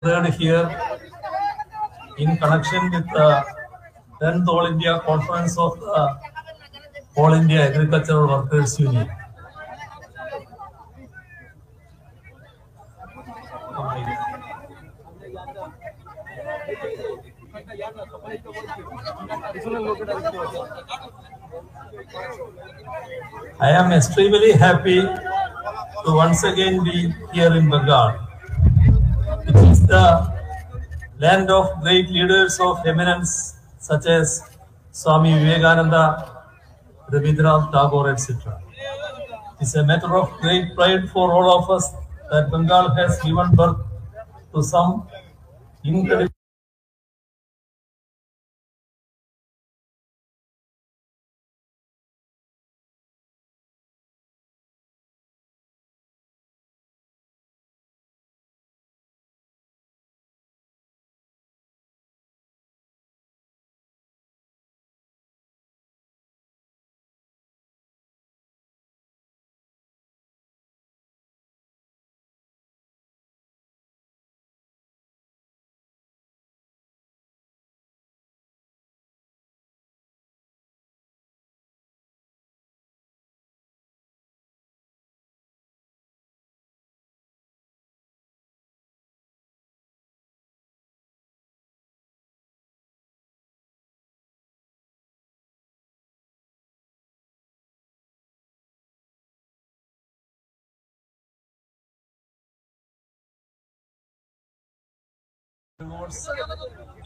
gathered here in connection with the 10th All India Conference of the All India Agricultural Workers Union. I am extremely happy to once again be here in Bengal. It is the land of great leaders of eminence such as Swami Vivekananda, Rabindranath Tagore, etc. It is a matter of great pride for all of us that Bengal has given birth to some incredible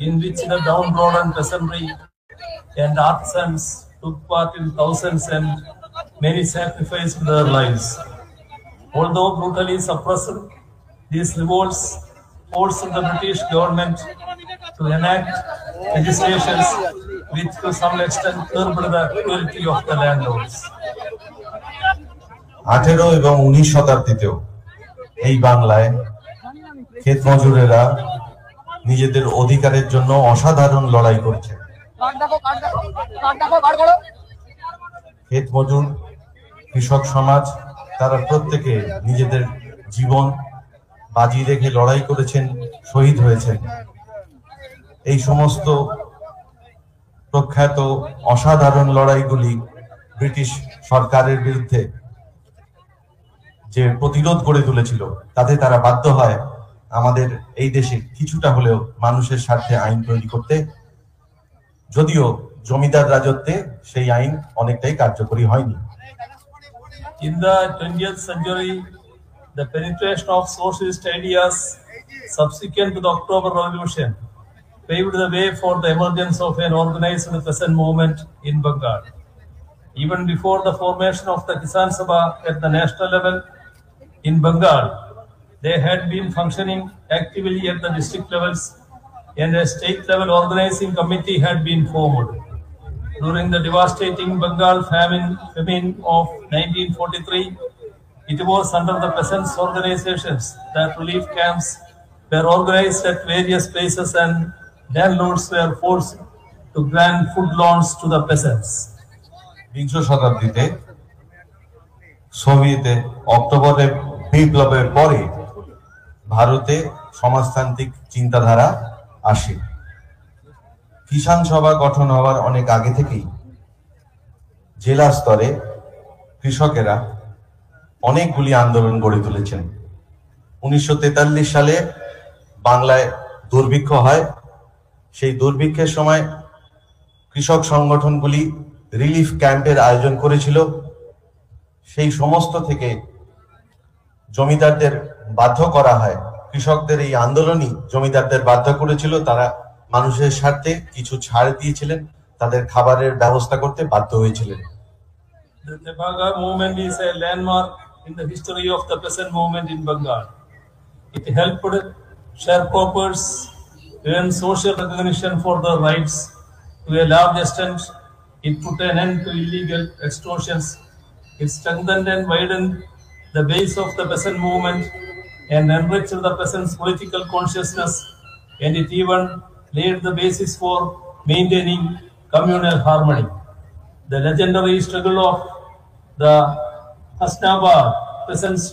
in which the downtrodden peasantry and artisans took part in thousands and many sacrificed their lives. Although brutally suppressed, these revolts forced the British government to enact legislations which to some extent curbed the cruelty of the landlords. 18 এবং 19 শতাব্দীতেও এই বাংলায় ক্ষেত মজুরেরা নিজেদের অধিকারের জন্য অসাধারণ লড়াই করছে। ক্ষেত মজুর, কৃষক সমাজ তারা প্রত্যেকে নিজেদের জীবন বাজি রেখে লড়াই করেছেন, শহীদ হয়েছেন। এই সমস্ত প্রখ্যাত অসাধারণ লড়াইগুলি ব্রিটিশ সরকারের বিরুদ্ধে যে প্রতিরোধ গড়ে তুলেছিল তাতে তারা বাধ্য হয় আমাদের এই দেশে কিছুটা হলেও মানুষের স্বার্থে আইন তৈরি করতে, যদিও জমিদার রাজত্বে সেই আইন অনেকটাই কার্যকরী হয়নি। In the 20th century, the penetration of socialist ideas subsequent to the October Revolution paved the way for the emergence of an organized peasant movement in Bengal. Even before the formation of the Kisan Sabha at the national level in Bengal, they had been functioning actively at the district levels, and a state-level organizing committee had been formed. During the devastating Bengal famine of 1943, it was under the peasants' organizations that relief camps were organized at various places and landlords were forced to grant food loans to the peasants. বিংশ শতাব্দীতে সোভিয়েতে অক্টোবরের বিপ্লবের পরে ভারতে সমাজতান্ত্রিক চিন্তাধারা আসে। কিষাণ সভা গঠন হওয়ার অনেক আগে থেকেই জেলা স্তরে কৃষকেরা অনেকগুলি আন্দোলন গড়ে তুলেছেন। 1943 সালে বাংলায় দুর্ভিক্ষ হয়। সেই দুর্ভিক্ষের সময় কৃষক সংগঠনগুলি রিলিফ ক্যাম্পের আয়োজন করেছিল। সেই সমস্ত থেকে জমিদারদের বাধ্য করা হয়। কৃষকদের এই আন্দোলনই জমিদারদের বাধ্য করেছিল, তারা মানুষের স্বার্থে কিছু ছাড় দিয়েছিলেন, তাদের খাবারের ব্যবস্থা করতে বাধ্য হয়েছিলেন। The Tebaga movement is a landmark in the history of the peasant movement in Bengal. It helped sharecroppers earn social recognition for their rights. To a large extent, it put an end to illegal extortions. It strengthened and widened the base of the peasant movement and enriched the peasants' political consciousness, and it even laid the basis for maintaining communal harmony. The legendary struggle of the Hasnabad peasants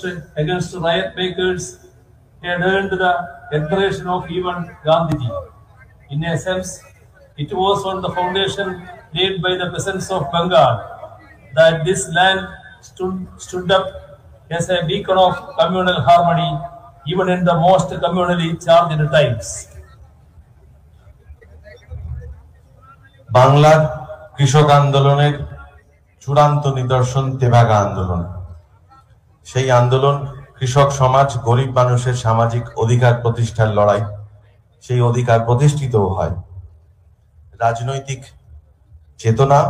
against riot makers had earned the admiration of even Gandhiji. In a sense, it was on the foundation laid by the peasants of Bengal that this land stood up as a beacon of communal harmony even in the most communally charged times. বাংলার কৃষক আন্দোলনের চূড়ান্ত নিদর্শন তেভাগা আন্দোলন। সেই আন্দোলন কৃষক সমাজ, গরিব মানুষের সামাজিক অধিকার প্রতিষ্ঠার লড়াই। সেই অধিকার প্রতিষ্ঠিতও হয়। রাজনৈতিক চেতনা,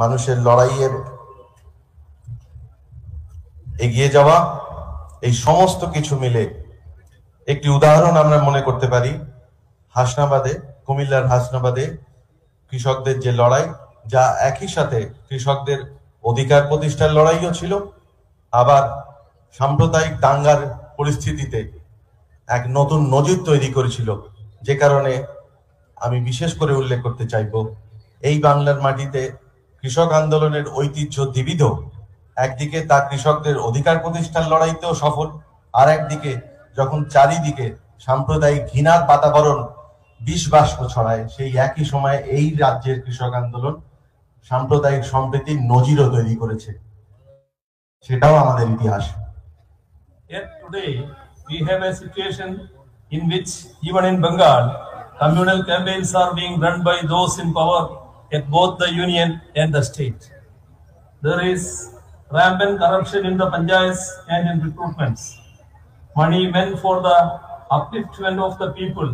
মানুষের লড়াইয়ের এগিয়ে যাওয়া, এই সমস্ত কিছু মিলে একটি উদাহরণ আমরা মনে করতে পারি হাসনাবাদে, কুমিল্লার হাসনাবাদে কৃষকদের যে লড়াই, যা একই সাথে কৃষকদের অধিকার প্রতিষ্ঠার লড়াইও ছিল, আবার সাম্প্রদায়িক দাঙ্গার পরিস্থিতিতে এক নতুন নজির তৈরি করেছিল। যে কারণে আমি বিশেষ করে উল্লেখ করতে চাইব, এই বাংলার মাটিতে কৃষক আন্দোলনের ঐতিহ্য দ্বিবিধ। একদিকে তা কৃষকদের অধিকার প্রতিষ্ঠার লড়াইতেও সফল, আর একদিকে যখন চারিদিকে সাম্প্রদায়িক ঘৃণার বাতাবরণ বিষ বাষ্প ছড়ায়, সেই একই সময়ে এই রাজ্যের কৃষক আন্দোলন সাম্প্রদায়িক সম্প্রীতির নজিরও তৈরি করেছে। সেটাও আমাদের ইতিহাস। Yet today we have a situation in which even in Bengal, communal campaigns are being run by those in power at both the union and the state. There is rampant corruption in the panchayats and in recruitments. Money meant for the upliftment of the people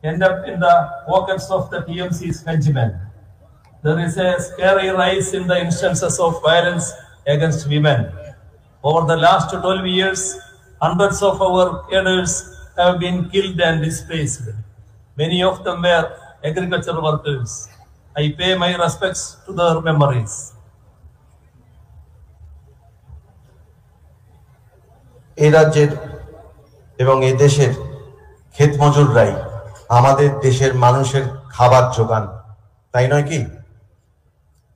end up in the pockets of the TMC's henchmen. There is a scary rise in the instances of violence against women. Over the last 12 years, hundreds of our cadres have been killed and displaced. Many of them were agricultural workers. I pay my respects to their memories. এই রাজ্যের এবং এই দেশের ক্ষেত মজুররাই আমাদের দেশের মানুষের খাবার জোগান, তাই নয় কি?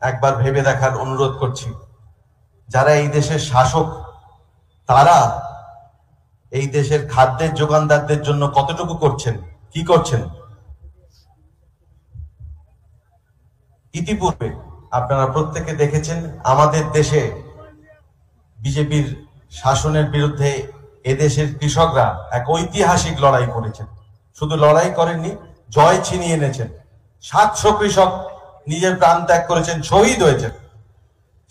একবার ভেবে দেখার অনুরোধ করছি, যারা এই দেশের শাসক তারা এই দেশের খাদ্যের যোগানদারদের জন্য কতটুকু করছেন, কি করছেন? ইতিপূর্বে আপনারা প্রত্যেকে দেখেছেন আমাদের দেশে বিজেপির শাসনের বিরুদ্ধে এদেশের কৃষকরা এক ঐতিহাসিক লড়াই করেছেন। শুধু লড়াই করেননি, জয় ছিনিয়ে এনেছেন। 700 কৃষক নিজের প্রাণ ত্যাগ করেছেন, শহীদ হয়েছেন।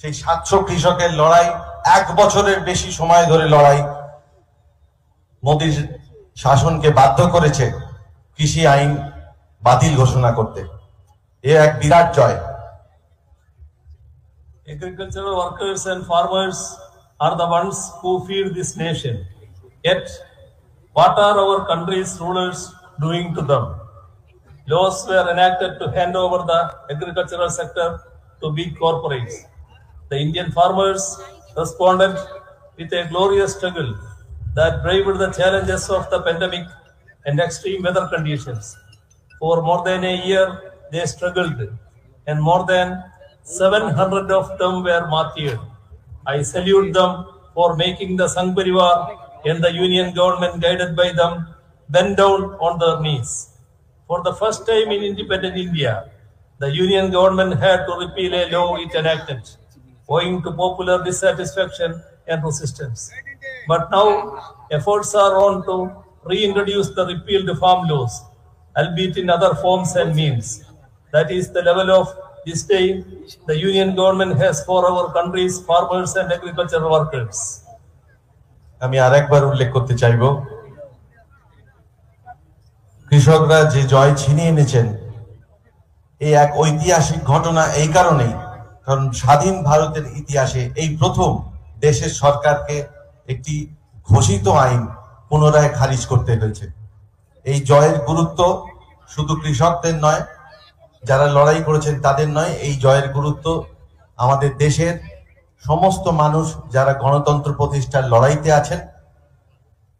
সেই 700 কৃষকের লড়াই, 1 বছরের বেশি সময় ধরে লড়াই, মোদীর শাসনকে বাধ্য করেছে কৃষি আইন বাতিল ঘোষণা করতে। এ এক বিরাট জয়। Agricultural workers and farmers are the ones who feed this nation. Yet, what are our country's rulers doing to them? Laws were enacted to hand over the agricultural sector to big corporates. The Indian farmers responded with a glorious struggle that braved the challenges of the pandemic and extreme weather conditions. For more than a year, they struggled, and more than 700 of them were martyred. I salute them for making the Sangh Parivar and the union government guided by them bend down on their knees. For the first time in independent India, the union government had to repeal a law it enacted, owing to popular dissatisfaction and resistance. But now, efforts are on to reintroduce the repealed farm laws, albeit in other forms and means. That is the level of disdain the union government has for our country's farmers and agricultural workers. আমি আরেকবার উল্লেখ করতে চাইব, কৃষকরা যে জয় ছিনিয়ে এনেছেন এই এক ঐতিহাসিক ঘটনা। এই কারণেই, কারণ স্বাধীন ভারতের ইতিহাসে এই প্রথম দেশের সরকারকে একটি ঘোষিত আইন পুনরায় খারিজ করতে হয়েছে। এই জয়ের গুরুত্ব শুধু কৃষকদের নয়, যারা লড়াই করেছেন তাদের নয়, এই জয়ের গুরুত্ব আমাদের দেশের সমস্ত মানুষ যারা গণতন্ত্র প্রতিষ্ঠার লড়াইতে আছেন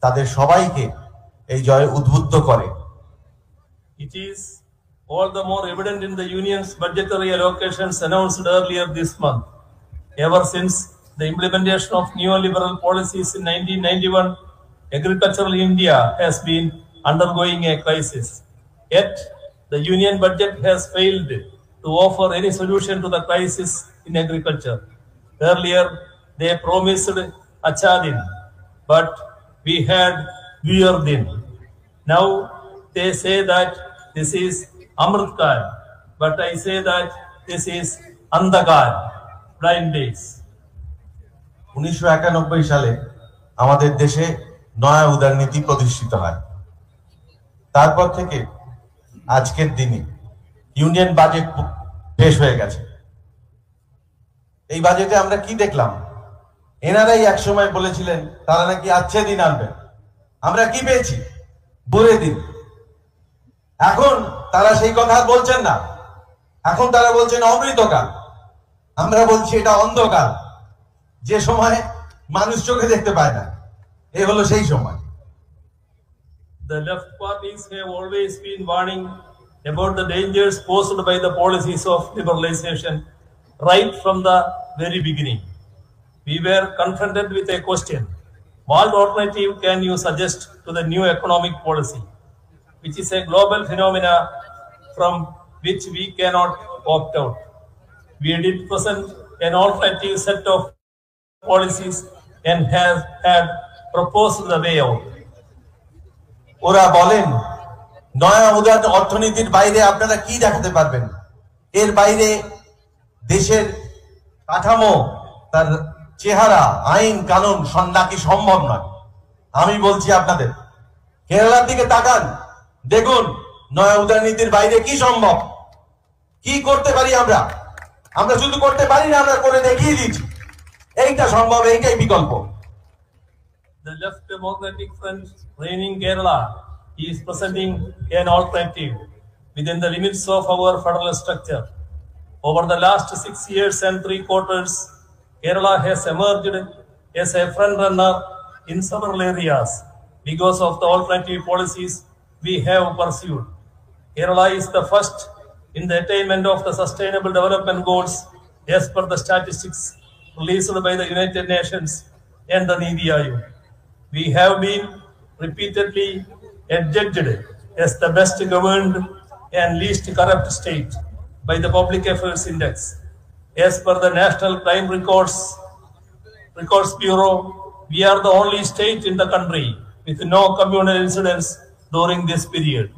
তাদের সবাইকে এই জয় উদ্বুদ্ধ করে। It is all the more evident in the union's budgetary allocations announced earlier this month. Ever since the implementation of neoliberal policies in 1991, Agricultural India has been undergoing a crisis. Yet, the union budget has failed to offer any solution to the crisis in agriculture. Earlier, they promised Achadin, but we had Din. Now, they say that this is Amritkal, but I say that this is Andhakar, blind days. 1991 সালে আমাদের দেশে নয়া উদারনীতি প্রতিষ্ঠিত হয়। তারপর থেকে আজকের দিনে ইউনিয়ন বাজেট পেশ হয়ে গেছে। এই বাজেটে আমরা কি দেখলাম? এনারাই একসময় বলেছিলেন তারা নাকি আচ্ছে দিন আনবেন, আমরা কি পেয়েছি? বুড়ে দিন। এখন তারা সেই কথা আর বলছেন না, এখন তারা বলছেন অমৃতকাল। আমরা বলছি এটা অন্ধকার, যে সময় মানুষ চোখে দেখতে পায় না, এই হলো সেই সময়। The left parties have always been warning about the dangers posed by the policies of liberalization right from the very beginning. We were confronted with a question: what alternative can you suggest to the new economic policy, which is a global phenomena from which we cannot opt out? We did present an alternative set of policies and had proposed the way out. ওরা বলেন নয়া উদার অর্থনীতির বাইরে আপনারা কি দেখাতে পারবেন? এর বাইরে দেশের কাঠামো, তার চেহারা, আইন কানুন নাকি সম্ভব নয়। আমি বলছি আপনাদের, কেরালার দিকে তাকান, দেখুন নয়া উদারনীতির বাইরে কি সম্ভব, কি করতে পারি আমরা। আমরা শুধু করতে পারি না, আমরা করে দেখিয়ে দিচ্ছি। এইটা সম্ভব, এইটাই বিকল্প। The Left Democratic Front reigning Kerala is presenting an alternative within the limits of our federal structure. Over the last 6 years and 3/4, Kerala has emerged as a front-runner in several areas because of the alternative policies we have pursued. Kerala is the first in the attainment of the Sustainable Development Goals as per the statistics released by the United Nations and the NITI Aayog. We have been repeatedly adjudged as the best governed and least corrupt state by the Public Affairs Index. As per the National Crime Records Bureau, we are the only state in the country with no communal incidents during this period.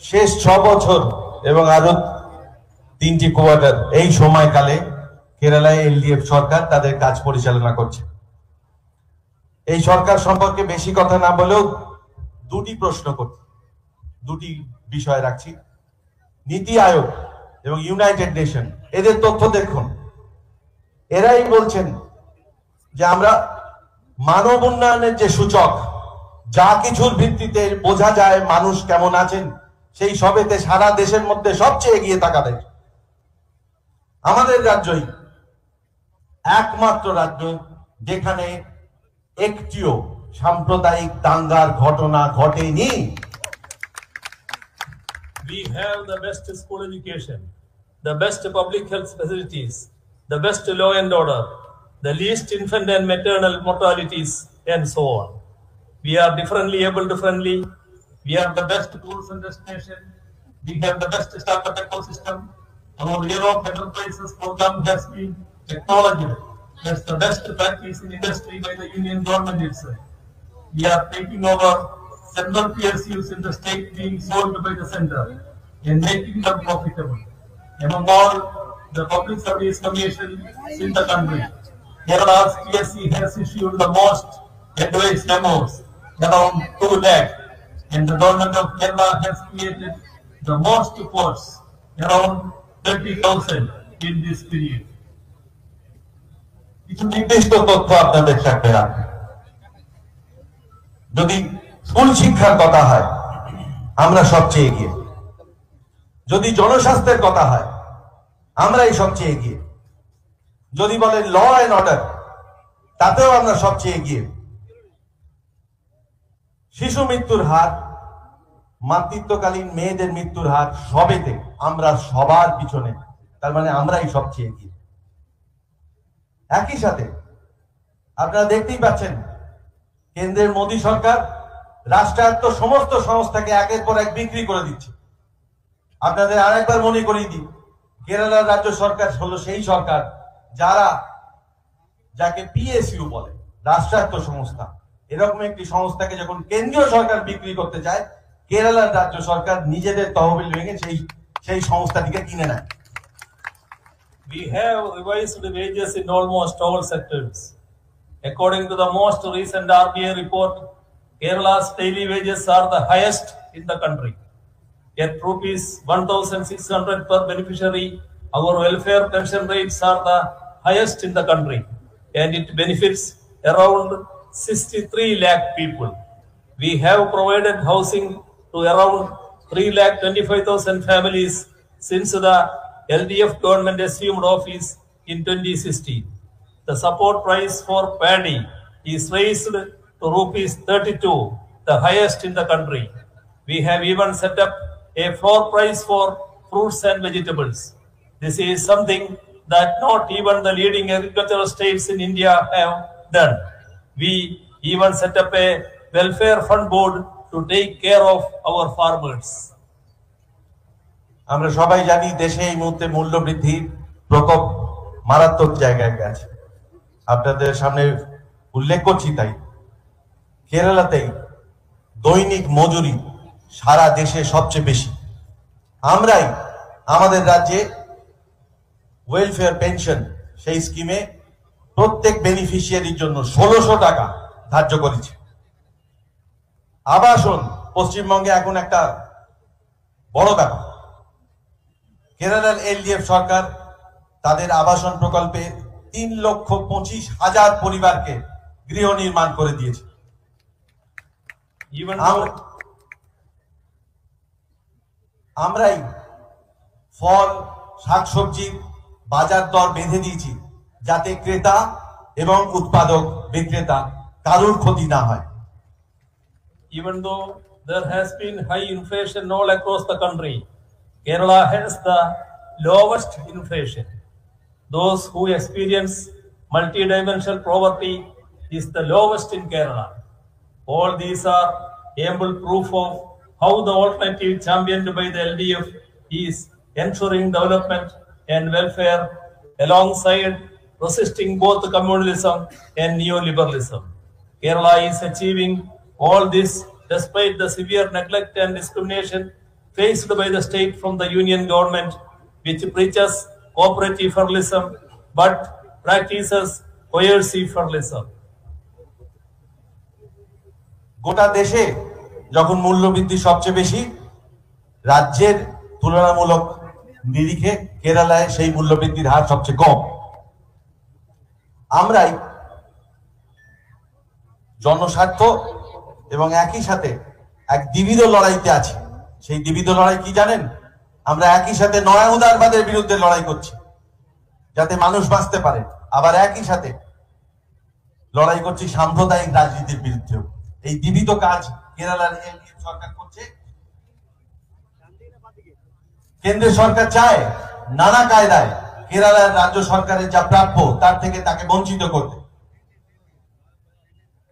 শেষ 6 বছর এবং আরো 3টি quarter এই সময়কালে কেরালায় LDF সরকার তাদের কাজ পরিচালনা করছে। এই সরকার সম্পর্কে বেশি কথা না বলেও দুটি প্রশ্ন করছি, দুটি বিষয় রাখছি। নীতি আয়োগ এবং ইউনাইটেড নেশন, এদের তথ্য দেখুন। এরাই বলছেন যে আমরা মানব উন্নয়নের যে সূচক, যা কিছুর ভিত্তিতে বোঝা যায় মানুষ কেমন আছেন, সেই সবেতে সারা দেশের মধ্যে সবচেয়ে এগিয়ে থাকা দেশ আমাদের রাজ্যই একমাত্র রাজ্য যেখানে একটিও সাম্প্রদায়িক দাঙ্গার ঘটনা ঘটেনি। We have the best school education, the best public health facilities, the best law and order, the least infant and maternal mortalities, and so on. We are differently able differently. We have the best tools and destination. We have the best startup ecosystem. Our Europe Enterprises program has been acknowledged as the best practice in industry by the Union government itself. We are taking over several PSUs in the state being sold by the center and making them profitable. Among all the public service commissions in the country, Kerala's PSC has issued the most advice memos, around 2 lakh, and the government of Kerala has created the most posts, around 30,000 in this period. কিছু নির্দিষ্ট তথ্য আপনাদের সাথে রাখি। যদি school শিক্ষার কথা হয়, আমরা সবচেয়ে এগিয়ে। যদি জনস্বাস্থ্যের কথা হয়, আমরাই সবচেয়ে এগিয়ে। যদি বলেন ল অ্যান্ড অর্ডার, তাতেও আমরা সবচেয়ে এগিয়ে। শিশু মৃত্যুর হার, মাতৃত্বকালীন মেয়েদের মৃত্যুর হার, সবেতে আমরা সবার পিছনে, তার মানে আমরাই সবচেয়ে এগিয়ে। একই সাথে আপনারা দেখতেই পাচ্ছেন কেন্দ্রের মোদী সরকার রাষ্ট্রায়ত্ত সমস্ত সংস্থাকে একের পর এক বিক্রি করে দিচ্ছে। আপনাদের আরেকবার মনে করিয়ে দিই, কেরালার রাজ্য সরকার হলো সেই সরকার যাকে পিএসইউ বলে, রাষ্ট্রায়ত্ত সংস্থা। এরকম একটি সংস্থাকে যখন কেন্দ্রীয় সরকার বিক্রি করতে চায়, কেরালার রাজ্য সরকার নিজেদের তহবিল ভেঙে সেই সংস্থাটিকে কিনে নেয়। We have revised the wages in almost all sectors. According to the most recent RBI report, Kerala's daily wages are the highest in the country. At rupees 1,600 per beneficiary, our welfare pension rates are the highest in the country, and it benefits around 63 lakh people. We have provided housing to around 3,25,000 families since the LDF government assumed office in 2016. The support price for paddy is raised to rupees 32, the highest in the country. We have even set up a floor price for fruits and vegetables. This is something that not even the leading agricultural states in India have done. We even set up a welfare fund board to take care of our farmers. আমরা সবাই জানি দেশে এই মুহূর্তে মূল্য বৃদ্ধির প্রকোপ মারাত্মক জায়গায় গেছে। আপনাদের সামনে উল্লেখ করছি তাই, কেরালাতেই দৈনিক মজুরি সারা দেশে সবচেয়ে বেশি। আমরাই আমাদের রাজ্যে ওয়েলফেয়ার পেনশন সেই স্কিমে প্রত্যেক বেনিফিশিয়ারির জন্য ১৬০০ টাকা ধার্য করেছি। আবাসন পশ্চিমবঙ্গে এখন একটা বড় ব্যাপার। কেরালার এলডিএফ সরকার তাদের আবাসন প্রকল্পে ৩,২৫,০০০ পরিবারকে গৃহ নির্মাণ করে দিয়েছে। আমরাই ফল শাকসবজির বাজার দর বেঁধে দিয়েছি, যাতে ক্রেতা এবং উৎপাদক বিক্রেতা কারোর ক্ষতি না হয়। Even though there has been high inflation all across the country, Kerala has the lowest inflation. Those who experience multidimensional poverty is the lowest in Kerala. All these are ample proof of how the alternative championed by the LDF is ensuring development and welfare alongside resisting both communalism and neoliberalism. Kerala is achieving all this despite the severe neglect and discrimination faced by the state from the union government, which preaches cooperative federalism but practices coercive federalism. গোটা দেশে যখন মূল্যবৃদ্ধি সবচেয়ে বেশি, রাজ্যের তুলনামূলক নিরিখে কেরালায় সেই মূল্যবৃদ্ধির হার সবচেয়ে কম। আমরাই জনস্বার্থ এবং একই সাথে এক দ্বিবিধ লড়াইতে আছি। সেই দ্বিবিধ লড়াই কি জানেন? আমরা একই সাথে নয়া উদারবাদের বিরুদ্ধে লড়াই করছি যাতে মানুষ বাঁচতে পারে, আবার একই সাথে লড়াই করছি সাম্প্রদায়িক রাজনীতির বিরুদ্ধে। এই দ্বিবিধ কাজ কেরালার এলডিএফ সরকার করছে। কেন্দ্রের সরকার চায় নানা কায়দায় কেরালার রাজ্য সরকারের যা প্রাপ্য তার থেকে তাকে বঞ্চিত করতে।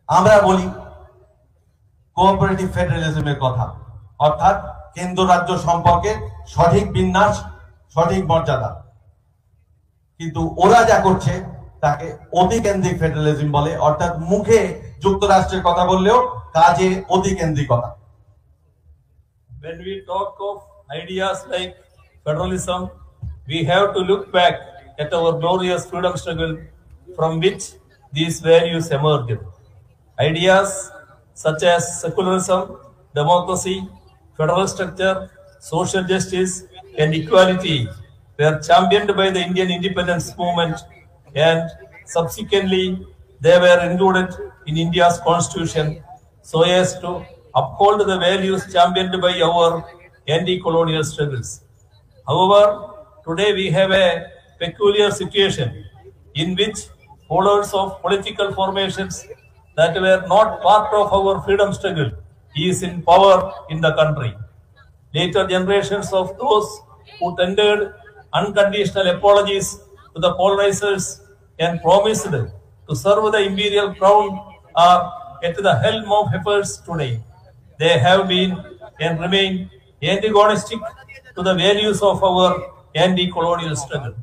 আমরা বলি কোঅপারেটিভ ফেডারেলিজমের কথা, অর্থাৎ কেন্দ্র রাজ্য সম্পর্কের সঠিক বিন্যাস, সঠিক মর্যাদা। কিন্তু ওরা যা করছে তাকে অধিকেন্দ্রিক ফেডারেলিজম বলে, অর্থাৎ মুখে যুক্তরাষ্ট্রের কথা বললেও কাজে অধিকেন্দ্রিকতা। When we talk of ideas like federalism, we have to look back at our glorious freedom struggle from which these values emerged. Ideas such as secularism, democracy, federal structure, social justice, and equality were championed by the Indian independence movement, and subsequently they were included in India's constitution so as to uphold the values championed by our anti-colonial struggles. However, today we have a peculiar situation in which followers of political formations that were not part of our freedom struggle is in power in the country. Later generations of those who tendered unconditional apologies to the colonizers and promised to serve the imperial crown are at the helm of affairs today. They have been and remain antagonistic to the values of our anti-colonial struggle.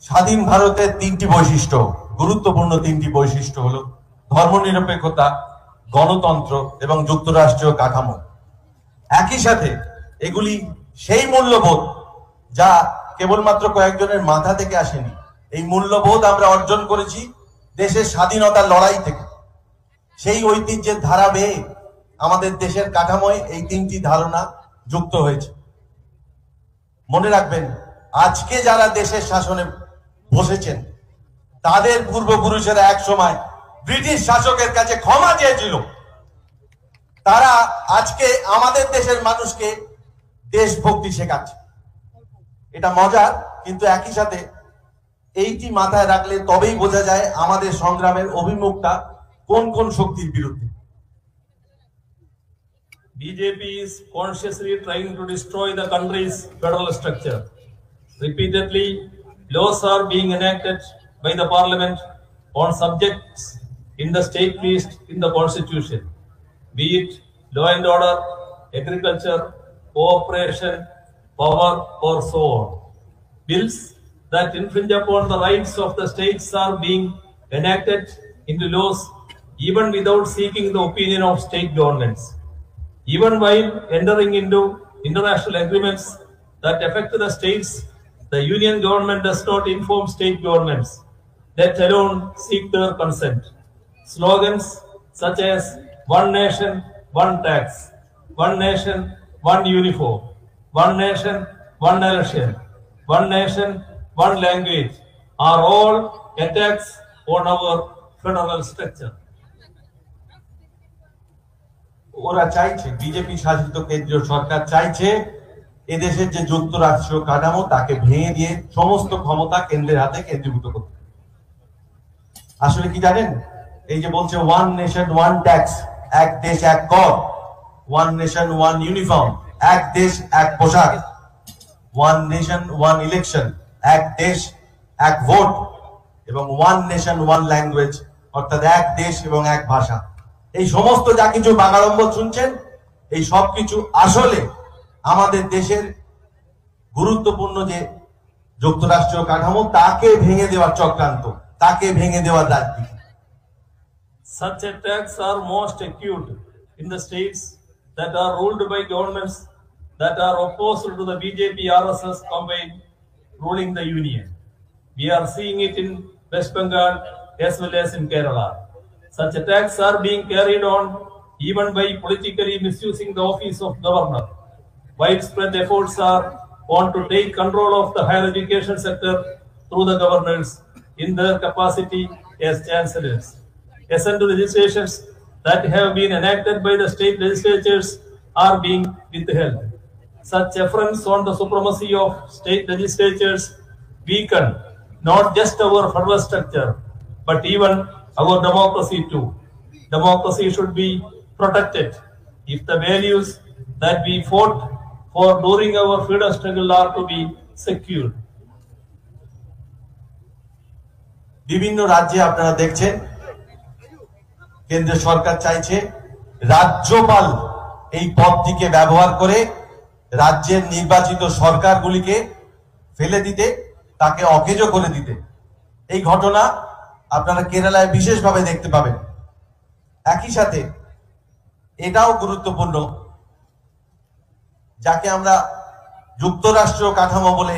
স্বাধীন ভারতের তিনটি বৈশিষ্ট্য, গুরুত্বপূর্ণ তিনটি বৈশিষ্ট্য হলো ধর্মনিরপেক্ষতা, গণতন্ত্র এবং যুক্তরাষ্ট্রীয় কাঠামো। একই সাথে এগুলি সেই মূল্যবোধ যা কেবলমাত্র কয়েকজনের মাথা থেকে আসেনি। এই মূল্যবোধ আমরা অর্জন করেছি দেশের স্বাধীনতার লড়াই থেকে। সেই ঐতিহ্যের ধারা বেয়ে আমাদের দেশের কাঠামোয় এই তিনটি ধারণা যুক্ত হয়েছে। মনে রাখবেন, আজকে যারা দেশের শাসনে বসেছেন তাদের পূর্বপুরুষেরা এক সময় ব্রিটিশ শাসকের কাছে ক্ষমা চেয়েছিল। তারা আজকে আমাদের দেশের মানুষকে দেশভক্তি শেখাচ্ছে। এটা মজার, কিন্তু একই সাথে এইটি মাথায় রাখলে তবেই বোঝা যায় আমাদের সংগ্রামের অভিমুখটা কোন কোন শক্তির বিরুদ্ধে। BJP is consciously trying to destroy the country's federal structure. Repeatedly, laws are being enacted by the parliament on subjects in the state list in the constitution, be it law and order, agriculture, cooperation, power, or so on. Bills that infringe upon the rights of the states are being enacted into laws even without seeking the opinion of state governments. Even while entering into international agreements that affect the states, the union government does not inform state governments, let alone seek their consent. Slogans such as "One Nation, One Tax," "One Nation, One Uniform," "One Nation, One Election," "One Nation, One Language" are all attacks on our federal structure. ওরা চাইছে, BJP শাসিত কেন্দ্রীয় সরকার চাইছে এদেশের যে যুক্তরাষ্ট্রীয় কাঠামো তাকে ভেঙে দিয়ে সমস্ত ক্ষমতা কেন্দ্রের হাতে কেন্দ্রীভূত করতে। আসলে কি জানেন, এই যে বলছে ওয়ান নেশন ওয়ান ট্যাক্স, এক দেশ এক কর, ওয়ান নেশন ওয়ান ইউনিফর্ম, এক দেশ এক পোশাক, ওয়ান নেশন ওয়ান ইলেকশন, এক দেশ এক ভোট, এবং ওয়ান নেশন ওয়ান ল্যাঙ্গুয়েজ অর্থাৎ এক দেশ এবং এক ভাষা। এই সমস্ত যা কিছু বাগাড়ম্ব শুনছেন, এই সবকিছু আসলে আমাদের দেশের গুরুত্বপূর্ণ যে যুক্তরাষ্ট্রীয় কাঠামো তাকে ভেঙে দেওয়ার চক্রান্ত, তাকে ভেঙে দেওয়ার রাজনীতি। Such attacks are most acute in the states that are ruled by governments that are opposed to the BJP-RSS combine ruling the union. We are seeing it in West Bengal as well as in Kerala. Such attacks are being carried on even by politically misusing the office of governor. Widespread efforts are on to take control of the higher education sector through the governors in their capacity as chancellors. Assent to legislations that have been enacted by the state legislatures are being withheld. Such affronts on the supremacy of state legislatures weaken not just our federal structure, but even our democracy too. Democracy should be protected if the values that we fought for during our freedom struggle are to be secured. বিভিন্ন রাজ্যে আপনারা দেখছেন কেন্দ্র সরকার চাইছে রাজ্যপাল এই পদটিকে ব্যবহার করে রাজ্যের নির্বাচিত সরকারগুলিকে ফেলে দিতে, তাকে অকেজো করে দিতে। এই ঘটনা আপনারা কেরালায় বিশেষভাবে দেখতে পাবেন। একই সাথে এটাও গুরুত্বপূর্ণ, যাকে আমরা যুক্তরাষ্ট্রীয় কাঠামো বলে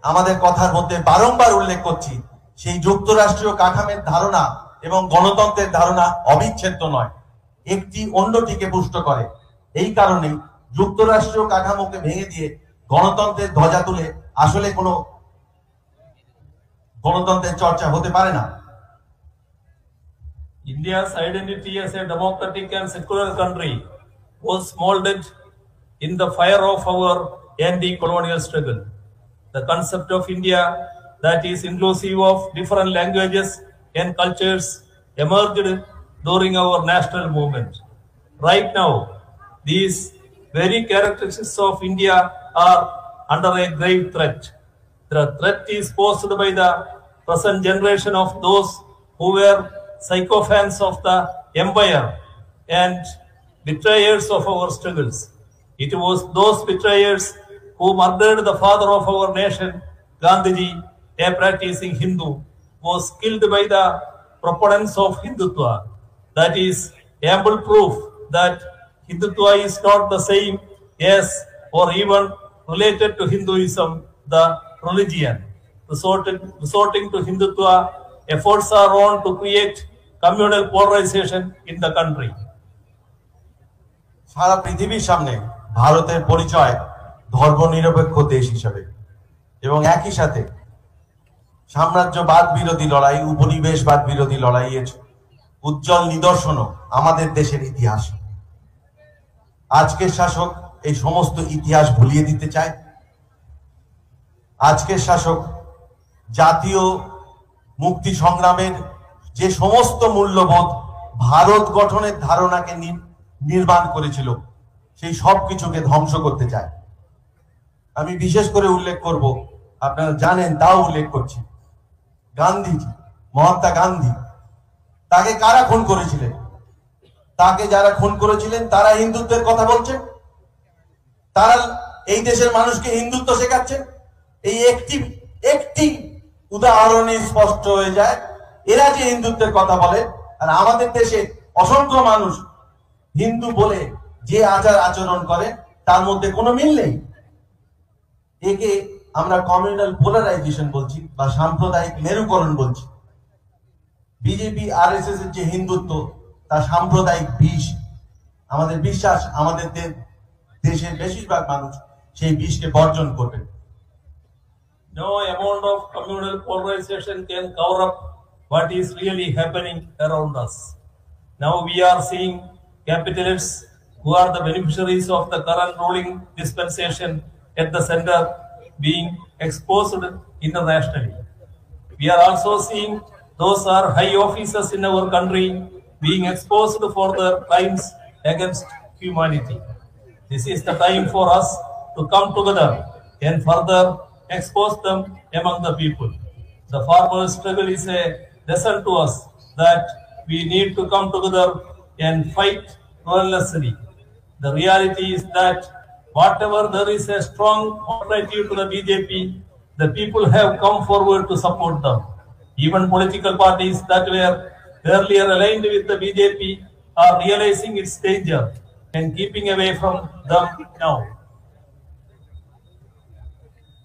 আমাদের কথার মধ্যে বারংবার উল্লেখ করছি, সেই যুক্তরাষ্ট্রীয় কাঠামোর ধারণা এবং গণতন্ত্রের ধারণা অবিচ্ছেদ্য নয়, একটি অন্যটিকে পুষ্ট করে। এই কারণেই যুক্তরাষ্ট্রীয় কাঠামোকে ভেঙে দিয়ে গণতন্ত্রের ধ্বজা তুলে আসলে কোনো গণতন্ত্রের চর্চা হতে পারে না। India's identity as a democratic and secular country was molded in the fire of our anti-colonial struggle. The concept of India that is inclusive of different languages and cultures emerged during our national movement. Right now, these very characteristics of India are under a grave threat. The threat is posed by the present generation of those who were sycophants of the empire and betrayers of our struggles. It was those betrayers who murdered the father of our nation, Gandhiji, a practicing Hindu, was killed by the proponents of Hindutva. That is ample proof that Hindutva is not the same as or even related to Hinduism, the religion. Resorting to Hindutva, efforts are on to create communal polarization in the country. সারা পৃথিবীর সামনে ভারতের পরিচয় ধর্মনিরপেক্ষ দেশ হিসেবে এবং একই সাথে সাম্রাজ্যবাদ বিরোধী লড়াই, উপনিবেশবাদ বিরোধী লড়াইয়ের উজ্জ্বল নিদর্শনও আমাদের দেশের ইতিহাস। আজকের শাসক এই সমস্ত ইতিহাস ভুলিয়ে দিতে চায়। আজকের শাসক জাতীয় মুক্তি সংগ্রামের যে সমস্ত মূল্যবোধ ভারত গঠনের ধারণাকে নির্মাণ করেছিল সেই সব কিছুকে ধ্বংস করতে চায়। আমি বিশেষ করে উল্লেখ করব, আপনারা জানেন তাও উল্লেখ করছি, গান্ধীজি, মহাত্মা গান্ধী, তাকে কারা খুন করেছিলেন? তাকে যারা খুন করেছিলেন তারা হিন্দুত্বের কথা বলছেন, তারা এই দেশের মানুষকে হিন্দুত্ব শেখাচ্ছেন। এই একটি উদাহরণে স্পষ্ট হয়ে যায় এরা যে হিন্দুত্বের কথা বলে, আর আমাদের দেশে অসংখ্য মানুষ হিন্দু বলে যে আচার আচরণ করে তার মধ্যে কোনো মিল নেই। একে আমরা কমিউনাল পোলারাইজেশন বলছি বা সাম্প্রদায়িক মেরুকরণ বলছি। বিজেপি আরএসএস এর যে হিন্দুত্ব তা সাম্প্রদায়িক বিষ। আমাদের বিশ্বাস আমাদের দেশের বেশিরভাগ মানুষ সেই বিষকে বর্জন করবে। No amount of communal polarization can cover up what is really happening around us. Now we are seeing capitalists who are the beneficiaries of the current ruling dispensation at the center being exposed internationally. We are also seeing those are high officers in our country being exposed for their crimes against humanity. This is the time for us to come together and further expose them among the people. The farmer struggle is a lesson to us that we need to come together and fight relentlessly. The reality is that whatever there is a strong alternative to the BJP, the people have come forward to support them. Even political parties that were earlier aligned with the BJP are realizing its danger and keeping away from them now.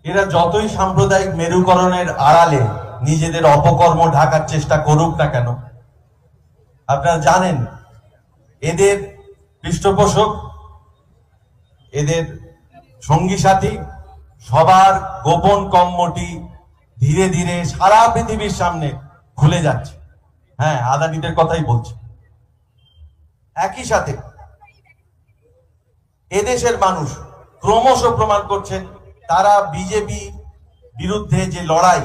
এরা যতই সাম্প্রদায়িক মেরুকরণের আড়ালে নিজেদের অপকর্ম ঢাকার চেষ্টা করুক না কেন, আপনারা জানেন এদের পৃষ্ঠপোষক, এদের সঙ্গী সাথী, সবার গোপন কর্মটি ধীরে ধীরে সারা পৃথিবীর সামনে খুলে যাচ্ছে। হ্যাঁ, আদানিদের কথাই বলছি। একই সাথে এদেশের মানুষ ক্রমশ প্রমাণ করছেন তারা বিজেপি বিরুদ্ধে যে লড়াই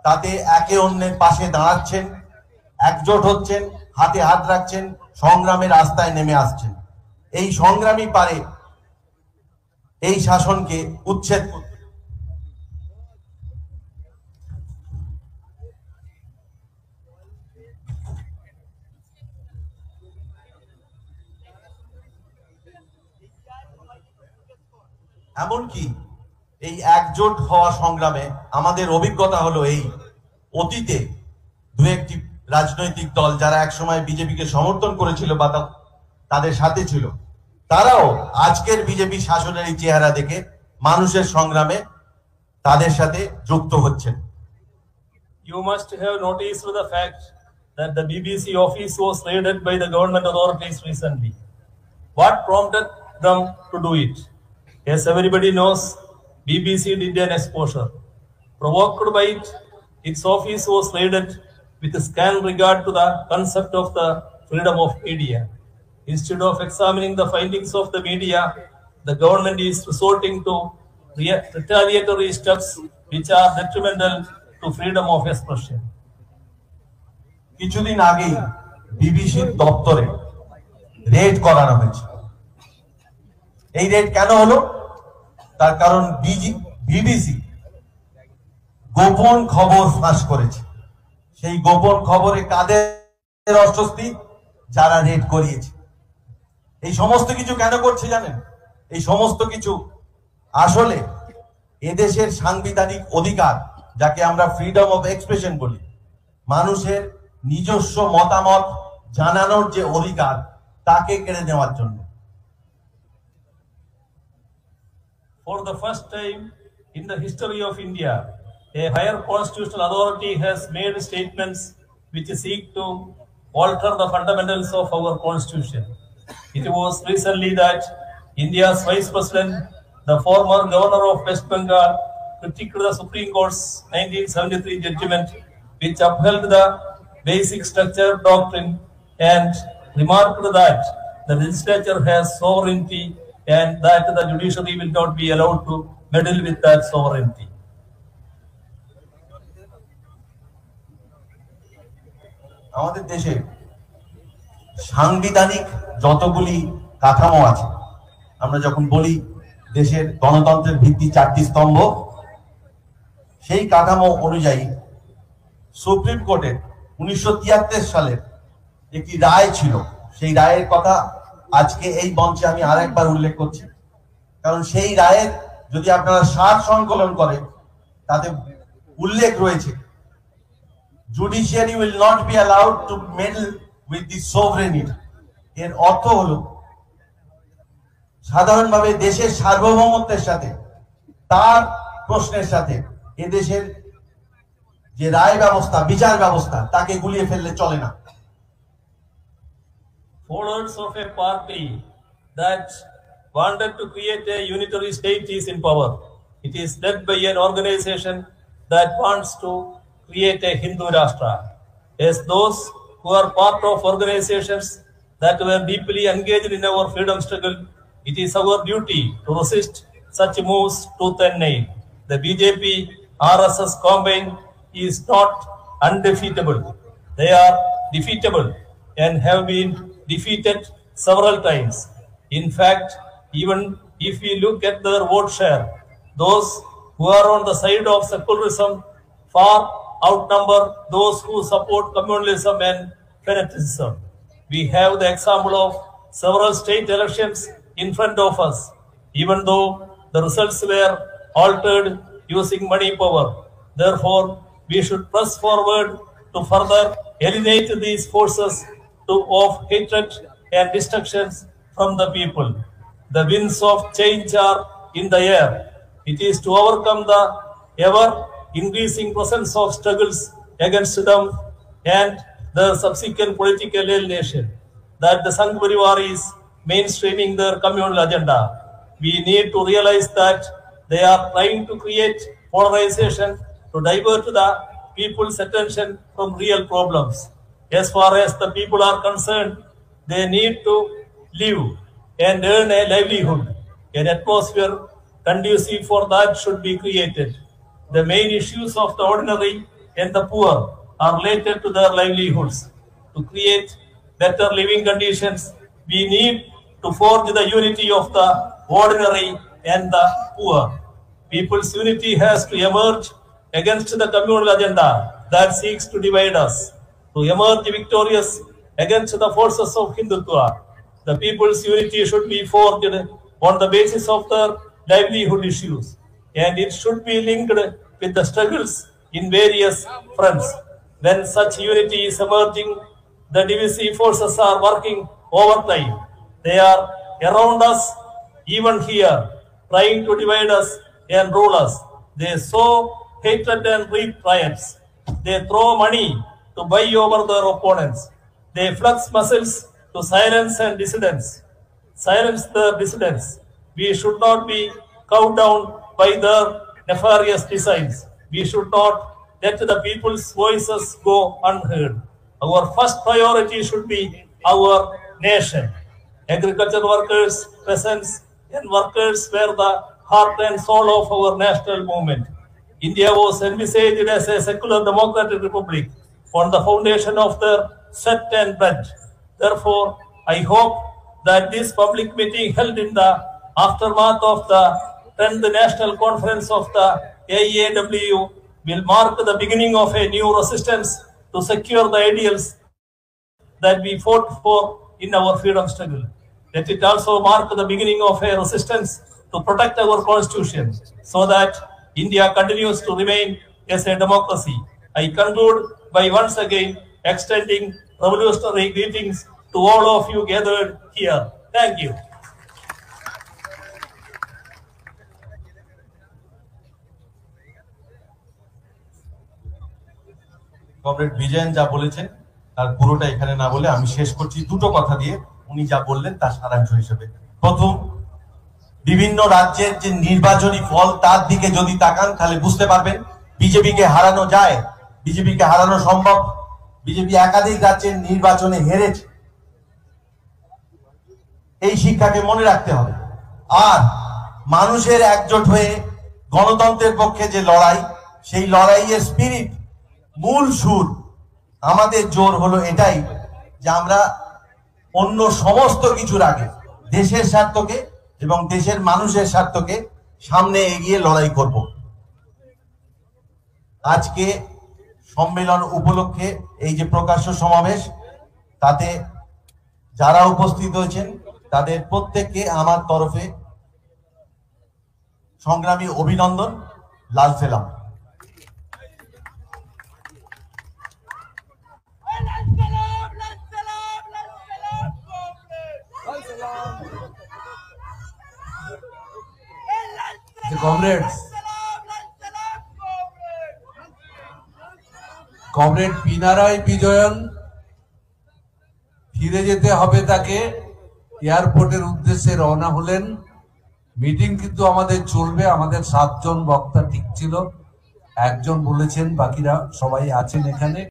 তাতে একে অন্যের পাশে দাঁড়াচ্ছেন, একজোট হচ্ছেন, হাতে হাত রাখছেন, সংগ্রামের রাস্তায় নেমে আসছেন। এই সংগ্রামী পারে এই শাসনকে উচ্ছেদ করতে। এমনকি এই একজোট হওয়া সংগ্রামে আমাদের অভিজ্ঞতা হলো এই অতীতে দু একটি রাজনৈতিক দল যারা একসময় বিজেপিকে সমর্থন করেছিল বা তাদের সাথে ছিল, তারাও আজকের বিজেপি শাসনের এই চেহারা দেখে মানুষের সংগ্রামে তাদের সাথে যুক্ত হচ্ছেন। You must have noticed the fact that the BBC office was raided by the government authorities recently. What prompted them to do it? As everybody knows, BBC did an exposure. Provoked by it, its office was raided with scant regard to the concept of the freedom of media. Instead of examining the findings of the media, the government is resorting to retaliatory steps which are detrimental to freedom of expression. কিছুদিন আগেই বিবিসির দপ্তরে red করানো হয়েছে। এই red কেন হলো? তার কারণ বিবিসি গোপন খবর ফাঁস করেছে। সেই গোপন খবরে কাদের অস্বস্তি? যারা রেড করিয়েছে। এই সমস্ত কিছু কেন করছে জানেন? এই সমস্ত কিছু আসলে এদেশের সাংবিধানিক অধিকার, যাকে আমরা ফ্রিডম অফ এক্সপ্রেশন বলি, মানুষের নিজস্ব মতামত জানানোর যে অধিকার, তাকে কেড়ে নেওয়ার জন্য। For the first time in the history of India, a higher constitutional authority has made statements which seek to alter the fundamentals of our constitution. It was recently that India's Vice President, the former Governor of West Bengal, critiqued the Supreme Court's 1973 judgment, which upheld the basic structure doctrine and remarked that the legislature has sovereignty and that the judiciary will not be allowed to meddle with that sovereignty. আমাদের দেশে সাংবিধানিক যতগুলি কাঠামো আছে, আমরা যখন বলি দেশের গণতন্ত্রের ভিত্তি 4টি স্তম্ভ, সেই কাঠামো অনুযায়ী সুপ্রিম কোর্টের 1973 সালের একটি রায় ছিল। সেই রায়ের কথা আজকে এই মঞ্চে আমি আরেকবার উল্লেখ করছি, কারণ সেই রায়ের যদি আপনারা সার সংকলন করেন, তাতে উল্লেখ রয়েছে judiciary will not be allowed to meddle with the sovereignty. এর অর্থ হলো সাধারণভাবে দেশের সার্বভৌমত্বের সাথে, তার প্রশ্নের সাথে এদেশের যে রায় ব্যবস্থা, বিচার ব্যবস্থা, তাকে গুলিয়ে ফেললে চলে না। Followers of a party that wanted to create a unitary state is in power. It is led by an organization that wants to create a Hindu Rashtra. As those who are part of organizations that were deeply engaged in our freedom struggle, it is our duty to resist such moves tooth and nail. The BJP RSS combine is not undefeatable. They are defeatable and have been defeated several times. In fact, even if we look at their vote share, those who are on the side of secularism far outnumber those who support communalism and fanaticism. We have the example of several state elections in front of us, even though the results were altered using money power. Therefore, we should press forward to further alienate these forces of hatred and destruction from the people. The winds of change are in the air. It is to overcome the ever increasing presence of struggles against them and the subsequent political alienation that the Sangh Parivar is mainstreaming their communal agenda. We need to realize that they are trying to create polarization to divert the people's attention from real problems. As far as the people are concerned, they need to live and earn a livelihood. An atmosphere conducive for that should be created. The main issues of the ordinary and the poor are related to their livelihoods. To create better living conditions, we need to forge the unity of the ordinary and the poor. People's unity has to emerge against the communal agenda that seeks to divide us. To emerge victorious against the forces of Hindutva, the people's unity should be forged on the basis of their livelihood issues, and it should be linked with the struggles in various fronts. When such unity is emerging, the divisive forces are working overtime. They are around us, even here, trying to divide us and rule us. They sow hatred and reap riots. They throw money to buy over their opponents. They flex muscles to silence their dissidents. We should not be cowed down by their nefarious designs. We should not let the people's voices go unheard. Our first priority should be our nation. Agriculture workers, peasants, and workers were the heart and soul of our national movement. India was envisaged as a secular democratic republic on the foundation of their sweat and blood. Therefore, I hope that this public meeting held in the aftermath of the 10th National Conference of the AEAW will mark the beginning of a new resistance to secure the ideals that we fought for in our freedom struggle. Let it also mark the beginning of a resistance to protect our constitution so that India continues to remain as a democracy. I conclude by once again extending revolutionary greetings to all of you gathered here. Thank you. Comrade Vijayan যা বলেছেন তার পুরোটা এখানে না বলে আমি শেষ করছি দুটো কথা দিয়ে, উনি যা বললেন তার সারাংশ হিসেবে। প্রথম, বিভিন্ন রাজ্যের যে নির্বাচনী ফল তার দিকে যদি তাকান তাহলে বুঝতে পারবেন বিজেপিকে হারানো যায়, বিজেপিকে হারানো সম্ভব। বিজেপি একাধিক রাজ্যের নির্বাচনে হেরেছে, এই শিক্ষাকে মনে রাখতে হবে। আর মানুষের একজোট হয়ে গণতন্ত্রের পক্ষে যে লড়াই, সেই লড়াইয়ের স্পিরিট, মূল সুর, আমাদের জোর হলো এটাই যে আমরা অন্য সমস্ত কিছুর আগে দেশের স্বার্থকে এবং দেশের মানুষের স্বার্থকে সামনে এগিয়ে লড়াই করব। আজকে সম্মেলন উপলক্ষে এই যে প্রকাশ্য সমাবেশ, তাতে যারা উপস্থিত হয়েছেন তাদের প্রত্যেককে আমার তরফে সংগ্রামী অভিনন্দন, লাল সেলাম। কমরেড পিনারাই বিজয়ন ফিরে যেতে হবে, তাকে এয়ারপোর্টের উদ্দেশ্যে রওনা হলেন। মিটিং কিন্তু আমাদের চলবে, আমাদের 7 জন বক্তা ঠিক ছিল, একজন বলেছেন, বাকিরা সবাই আছেন এখানে।